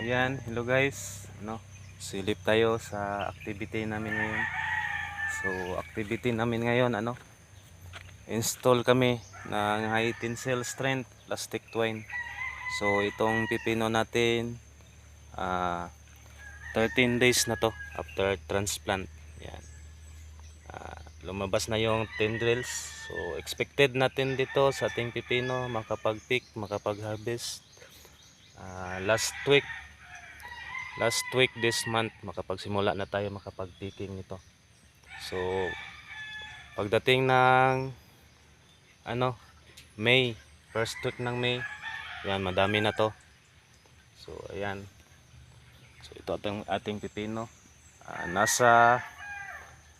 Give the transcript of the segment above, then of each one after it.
Ayan, hello guys. Silip tayo sa activity namin ngayon. So, activity namin ngayon, install kami ng high tensile strength plastic twine. So, itong pipino natin, 13 days na to after transplant. Yan. Lumabas na yung tendrils. So, expected natin dito sa ating pipino makapag-pick, makapag-harvest. Last week this month makapagsimula na tayo makapag-picking nito. So pagdating ng May, first week ng May, yan, madami na to. So ayan. So ito ating pipino. Nasa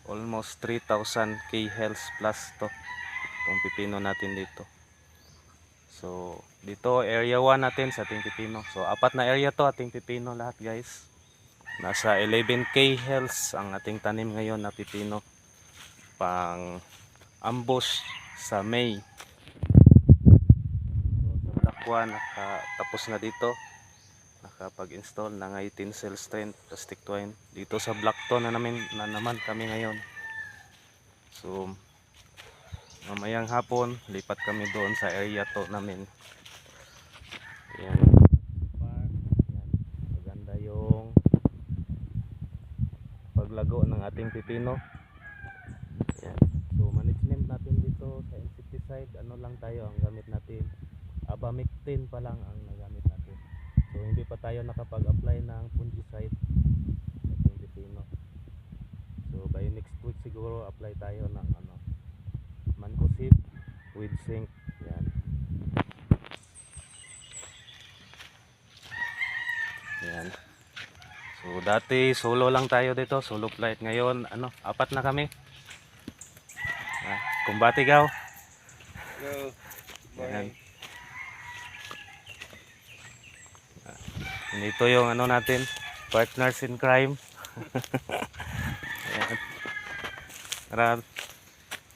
almost 3,000 kHz plus to itong pipino natin dito. So dito area 1 natin sa ating pipino. So apat na area to ating pipino lahat guys. Nasa 11 kHz ang ating tanim ngayon na pipino. Pang ambush sa May. So sa Black 1 nakatapos na dito. Nakapag-install ng high tensile strength plastic twine. Dito sa Black 2 na naman kami ngayon. So mamayang hapon lipat kami doon sa area to namin. Ayan. Maganda yung paglago ng ating pipino. Ayan. So management natin dito sa insecticide, lang tayo ang gamit natin. Abamectin pa lang ang nagamit natin. So hindi pa tayo nakapag-apply ng fungicide sa ating pipino. So by next week siguro apply tayo ng mancozeb with zinc. Yan. Yan. So dati solo lang tayo dito, solo flight. Ngayon apat na kami. Kumbati gaw. Hello. Yan. Dito yung natin, partners in crime. Yan.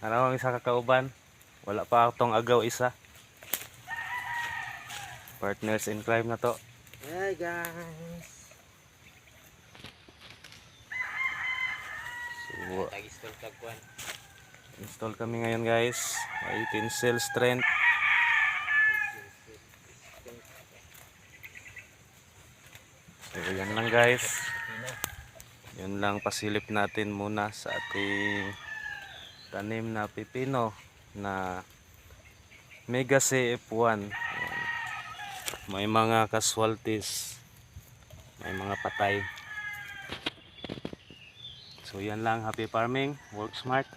Ang isa kakauban. Wala pa akong agaw isa. Partners in crime na to. Hi guys. So, install kami ngayon guys. High tensile strength. So yan lang guys. Yun lang pasilip natin muna sa ating tanim na pipino na Mega CF1. Ayan. May mga casualties, may mga patay. So yan lang, happy farming, work smart.